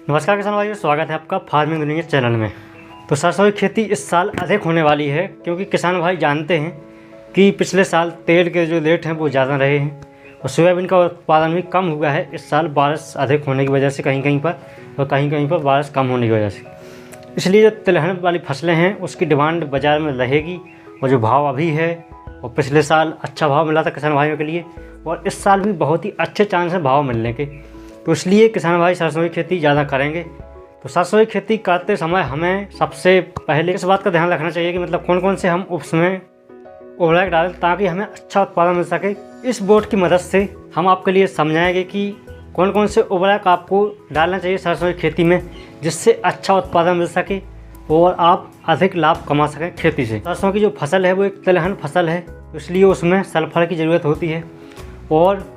नमस्कार किसान भाइयों, स्वागत है आपका फार्मिंग दुनिया चैनल में। तो सरसों की खेती इस साल अधिक होने वाली है क्योंकि किसान भाई जानते हैं कि पिछले साल तेल के जो रेट हैं वो ज़्यादा रहे हैं और सोयाबीन का उत्पादन भी कम हुआ है इस साल बारिश अधिक होने की वजह से कहीं कहीं पर और कहीं कहीं पर बारिश कम होने की वजह से। इसलिए जो तिलहन वाली फसलें हैं उसकी डिमांड बाज़ार में रहेगी और जो भाव अभी है और पिछले साल अच्छा भाव मिला था किसान भाइयों के लिए और इस साल भी बहुत ही अच्छे चांस हैं भाव मिलने के। तो इसलिए किसान भाई सरसों की खेती ज़्यादा करेंगे। तो सरसों की खेती करते समय हमें सबसे पहले इस बात का ध्यान रखना चाहिए कि मतलब कौन कौन से हम उसमें उर्वरक डालें ताकि हमें अच्छा उत्पादन मिल सके। इस बोर्ड की मदद से हम आपके लिए समझाएंगे कि कौन कौन से उर्वरक आपको डालना चाहिए सरसों की खेती में जिससे अच्छा उत्पादन मिल सके और आप अधिक लाभ कमा सकें खेती से। सरसों की जो फसल है वो एक तिलहन फसल है, इसलिए उसमें सल्फर की ज़रूरत होती है और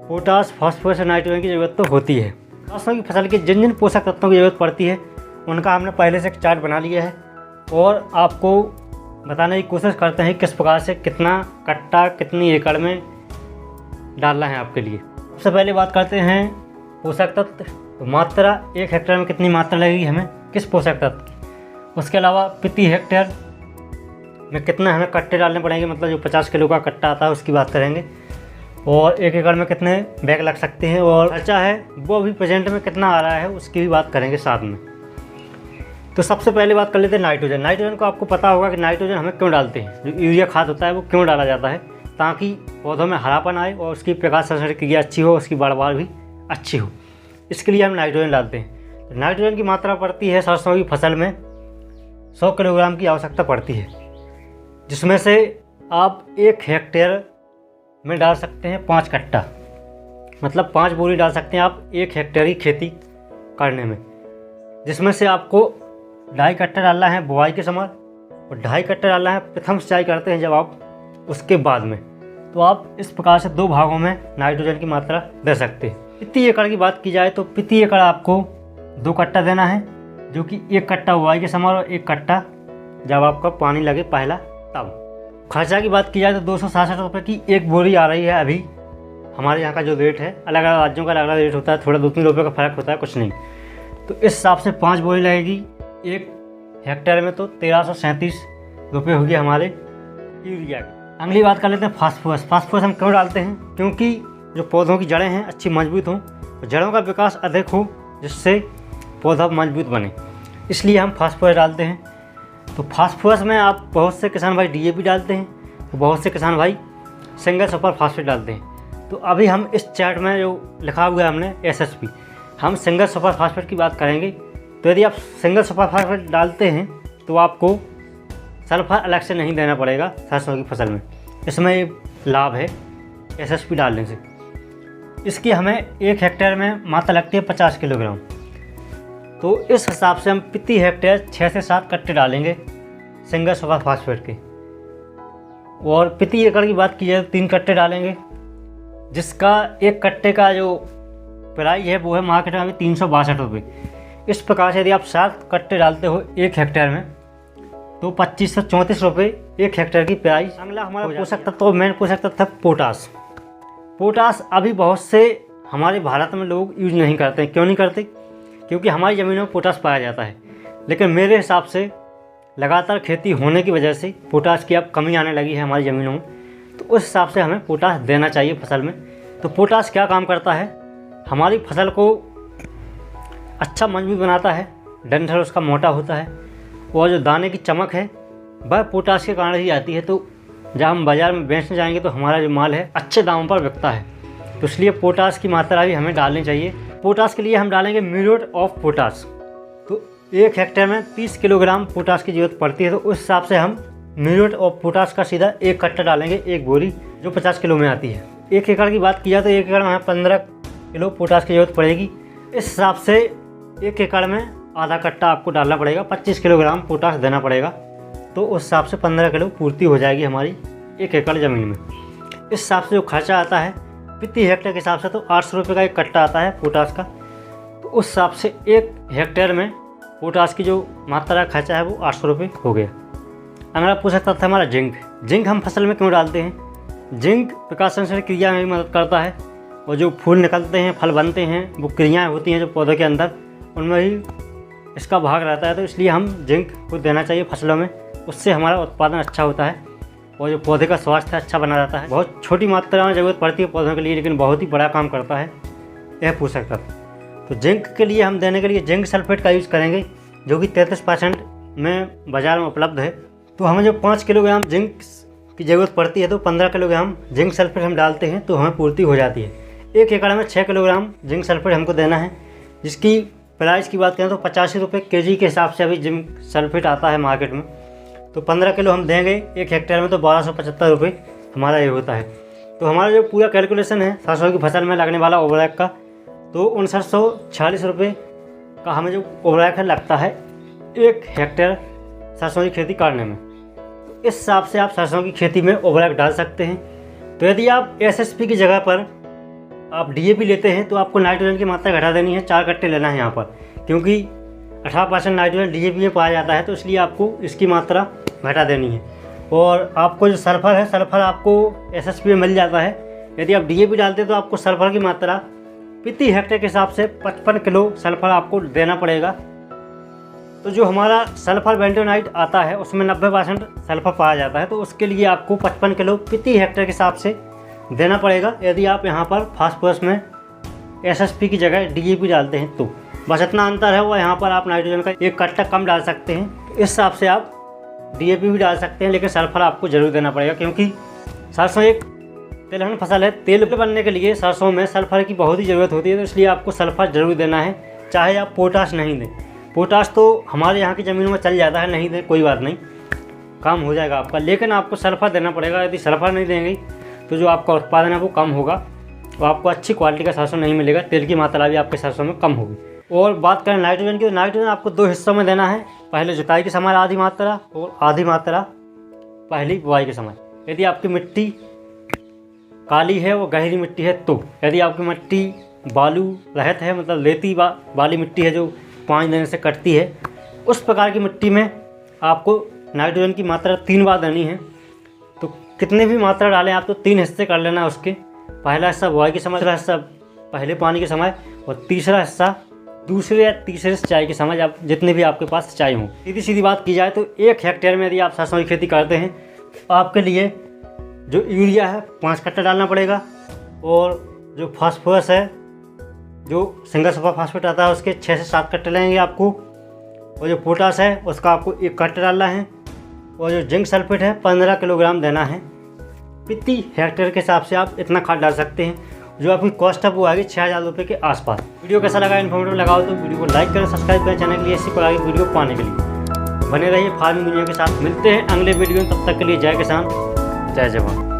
पोटास, फास्फोरस और नाइट्रोजन की ज़रूरत तो होती है। सरसों की फसल के जिन जिन पोषक तत्वों की ज़रूरत पड़ती है उनका हमने पहले से एक चार्ट बना लिया है और आपको बताने की कोशिश करते हैं किस प्रकार से कितना कट्टा कितनी एकड़ में डालना है आपके लिए। सबसे पहले बात करते हैं पोषक तत्व। तो मात्रा 1 हेक्टेयर में कितनी मात्रा लगेगी हमें किस पोषक तत्व की। उसके अलावा प्रति हेक्टेयर में कितने हमें कट्टे डालने पड़ेंगे, मतलब जो 50 किलो का कट्टा आता है उसकी बात करेंगे। और 1 एकड़ में कितने बैग लग सकते हैं और खर्चा है वो अभी प्रेजेंट में कितना आ रहा है उसकी भी बात करेंगे साथ में। तो सबसे पहले बात कर लेते हैं नाइट्रोजन। नाइट्रोजन को आपको पता होगा कि नाइट्रोजन हमें क्यों डालते हैं, जो यूरिया खाद होता है वो क्यों डाला जाता है ताकि पौधों में हरापन आए और उसकी प्रकाश संश्लेषण क्रिया अच्छी हो, उसकी बढ़वार भी अच्छी हो, इसके लिए हम नाइट्रोजन डालते हैं। तो नाइट्रोजन की मात्रा पड़ती है सरसों की फसल में 100 किलोग्राम की आवश्यकता पड़ती है, जिसमें से आप 1 हेक्टेयर में डाल सकते हैं 5 कट्टा, मतलब 5 बोरी डाल सकते हैं आप 1 हेक्टेयर की खेती करने में, जिसमें से आपको 2.5 कट्टा डालना है बुआई के समय और 2.5 कट्टा डालना है प्रथम सिंचाई करते हैं जब आप उसके बाद में। तो आप इस प्रकार से 2 भागों में नाइट्रोजन की मात्रा दे सकते हैं। प्रति एकड़ की बात की जाए तो प्रति एकड़ आपको 2 कट्टा देना है, जो कि 1 कट्टा बुआई के समय और 1 कट्टा जब आपका पानी लगे पहला तब। खर्चा की बात की जाए तो 267 रुपये की 1 बोरी आ रही है अभी हमारे यहाँ का जो रेट है। अलग अलग राज्यों का अलग अलग रेट होता है, थोड़ा 2-3 रुपये का फ़र्क होता है, कुछ नहीं। तो इस हिसाब से 5 बोरी लगेगी 1 हेक्टेयर में, तो 1337 रुपये होगी हमारे यूरिया की। अगली बात कर लेते हैं फास्फोरस। फास्फोरस हम क्यों डालते हैं, क्योंकि जो पौधों की जड़ें हैं अच्छी मजबूत हों और जड़ों का विकास अधिक हो जिससे पौधा मजबूत बने, इसलिए हम फास्फोरस डालते हैं। तो फास्फोरस में आप बहुत से किसान भाई DAP डालते हैं, तो बहुत से किसान भाई सिंगल सुपर फास्फेट डालते हैं। तो अभी हम इस चार्ट में जो लिखा हुआ है हमने SSP, हम सिंगल सुपर फास्फेट की बात करेंगे। तो यदि आप सिंगल सुपर फास्फेट डालते हैं तो आपको सल्फर अलग से नहीं देना पड़ेगा सरसों की फसल में, इसमें लाभ है SSP डालने से। इसकी हमें 1 हेक्टेयर में मात्रा लगती है 50 किलोग्राम। तो इस हिसाब से हम प्रति हेक्टेयर 6 से 7 कट्टे डालेंगे सिंगल सुपर फास्फेट के। और प्रति एकड़ की बात की जाए तो 3 कट्टे डालेंगे, जिसका 1 कट्टे का जो प्राइस है वो है मार्केट में अभी 362 रुपये। इस प्रकार से यदि आप 7 कट्टे डालते हो 1 हेक्टेयर में तो 25 से 34 रुपये 1 हेक्टेयर की प्राइस। अगला हमारा पोषक तत्व, मेन पोषक तत्व है पोटास। पोटास अभी बहुत से हमारे भारत में लोग यूज नहीं करते हैं। क्यों नहीं करते, क्योंकि हमारी ज़मीनों में पोटास पाया जाता है, लेकिन मेरे हिसाब से लगातार खेती होने की वजह से पोटास की अब कमी आने लगी है हमारी ज़मीनों में। तो उस हिसाब से हमें पोटास देना चाहिए फसल में। तो पोटास क्या काम करता है, हमारी फसल को अच्छा मजबूत बनाता है, डंठल उसका मोटा होता है और जो दाने की चमक है वह पोटास के कारण ही आती है। तो जब हम बाज़ार में बेचने जाएंगे तो हमारा जो माल है अच्छे दामों पर बिकता है। तो इसलिए पोटास की मात्रा भी हमें डालनी चाहिए। पोटास के लिए हम डालेंगे म्यूरेट ऑफ पोटास। तो 1 हेक्टेयर में 30 किलोग्राम पोटास की ज़रूरत पड़ती है, तो उस हिसाब से हम म्यूरेट ऑफ पोटास का सीधा 1 कट्टा डालेंगे 1 बोरी, जो 50 किलो में आती है। 1 एकड़ की बात की जाए तो 1 एकड़ में हमें 15 किलो पोटास की ज़रूरत पड़ेगी। इस हिसाब से 1 एकड़ में आधा कट्टा आपको डालना पड़ेगा, 25 किलोग्राम पोटास देना पड़ेगा। तो उस हिसाब से 15 किलो पूर्ति हो जाएगी हमारी 1 एकड़ ज़मीन में। इस हिसाब से जो खर्चा आता है प्रति हेक्टेयर के हिसाब से तो 800 रुपये का 1 कट्टा आता है पोटास का। तो उस हिसाब से 1 हेक्टेयर में पोटास की जो मात्रा खर्चा है वो 800 रुपये हो गया। अगला पोषक तत्व हमारा जिंक। जिंक हम फसल में क्यों डालते हैं, जिंक प्रकाश संश्लेषण क्रिया में भी मदद करता है और जो फूल निकलते हैं, फल बनते हैं, वो क्रियाएं होती हैं जो पौधे के अंदर उनमें ही इसका भाग रहता है। तो इसलिए हम जिंक को देना चाहिए फसलों में, उससे हमारा उत्पादन अच्छा होता है और जो पौधे का स्वास्थ्य अच्छा बना रहता है। बहुत छोटी मात्रा में ज़रूरत पड़ती है पौधों के लिए, लेकिन बहुत ही बड़ा काम करता है यह पोषक तत्व। तो जिंक के लिए हम देने के लिए जिंक सल्फेट का यूज़ करेंगे, जो कि 33% में बाज़ार में उपलब्ध है। तो हमें जो 5 किलोग्राम जिंक की ज़रूरत पड़ती है, तो 15 किलोग्राम जिंक सल्फेट हम डालते हैं तो हमें पूर्ति हो जाती है। 1 एकड़ में 6 किलोग्राम जिंक सल्फेट हमको देना है, जिसकी प्राइस की बात करें तो 85 रुपये केजी के हिसाब से अभी जिंक सल्फेट आता है मार्केट में। तो 15 किलो हम देंगे 1 हेक्टेयर में, तो 1275 रुपये हमारा ये होता है। तो हमारा जो पूरा कैलकुलेशन है सरसों की फसल में लगने वाला ओवरऑल का, तो 5946 रुपये का हमें जो ओवरऑल लगता है 1 हेक्टेयर सरसों की खेती करने में। इस हिसाब से आप सरसों की खेती में ओवरऑल डाल सकते हैं। तो यदि आप एसएसपी की जगह पर आप डीएपी लेते हैं तो आपको नाइट्रोजन की मात्रा घटा देनी है, 4 कट्टे लेना है यहाँ पर, क्योंकि 18% नाइट्रोजन डीएपी में पाया जाता है। तो इसलिए आपको इसकी मात्रा घटा देनी है। और आपको जो सल्फ़र है, सल्फ़र आपको एसएसपी में मिल जाता है। यदि आप डीएपी डालते हैं तो आपको सल्फ़र की मात्रा प्रति हेक्टेयर के हिसाब से 55 किलो सल्फ़र आपको देना पड़ेगा। तो जो हमारा सल्फ़र बेंटोनाइट आता है उसमें 90% सल्फ़र पाया जाता है, तो उसके लिए आपको 55 किलो प्रति हेक्टेयर के हिसाब से देना पड़ेगा। यदि आप यहाँ पर फास्फोरस में एसएसपी की जगह डीएपी डालते हैं तो बस इतना अंतर है। वो यहाँ पर आप नाइट्रोजन का 1 कट्टा कम डाल सकते हैं। इस हिसाब से आप डीएपी भी डाल सकते हैं, लेकिन सल्फ़र आपको ज़रूर देना पड़ेगा, क्योंकि सरसों एक तिलहन फसल है। तेल बनने के लिए सरसों में सल्फ़र की बहुत ही ज़रूरत होती है, तो इसलिए आपको सल्फ़र ज़रूर देना है, चाहे आप पोटाश नहीं दें। पोटाश तो हमारे यहाँ की ज़मीनों में चल जाता है, नहीं दें कोई बात नहीं, काम हो जाएगा आपका, लेकिन आपको सल्फ़र देना पड़ेगा। यदि सल्फ़र नहीं देंगे तो जो आपका उत्पादन है वो कम होगा और आपको अच्छी क्वालिटी का सरसों नहीं मिलेगा, तेल की मात्रा भी आपके सरसों में कम होगी। और बात करें नाइट्रोजन की, तो नाइट्रोजन आपको 2 हिस्सों में देना है, पहले जुताई के समय आधी मात्रा और आधी मात्रा पहली बुआई के समय। यदि आपकी मिट्टी काली है और गहरी मिट्टी है, तो यदि आपकी मिट्टी बालू रहित है, मतलब लेती वाली मिट्टी है जो पानी देने से कटती है, उस प्रकार की मिट्टी में आपको नाइट्रोजन की मात्रा 3 बार देनी है। तो कितने भी मात्रा डालें आप, तो 3 हिस्से कर लेना उसके। पहला हिस्सा बुआई के समय, दूसरा हिस्सा पहले पानी के समय और तीसरा हिस्सा दूसरे या तीसरे सिंचाई के समय, आप जितने भी आपके पास सिंचाई हो। सीधी सीधी बात की जाए तो 1 हेक्टेयर में यदि आप सरसों की खेती करते हैं तो आपके लिए जो यूरिया है 5 कट्टा डालना पड़ेगा, और जो फास्फोरस है, जो सिंगल सुपर फास्फेट आता है, उसके 6 से 7 कट्टे लेंगे आपको, और जो पोटाश है उसका आपको 1 कट्टा डालना है, और जो जिंक सल्फेट है 15 किलोग्राम देना है। प्रति हेक्टेयर के हिसाब से आप इतना खाद डाल सकते हैं। जो आपकी कॉस्ट है वो आएगी 6000 रुपये के आसपास। वीडियो कैसा लगा, इन्फॉर्मेटिव लगाओ तो वीडियो को लाइक करें, सब्सक्राइब करें चैनल के लिए, इसी प्रकार की वीडियो पाने के लिए बने रहिए फार्मिंग दुनिया के साथ। मिलते हैं अगले वीडियो में, तब तक के लिए जय किसान जय जवान।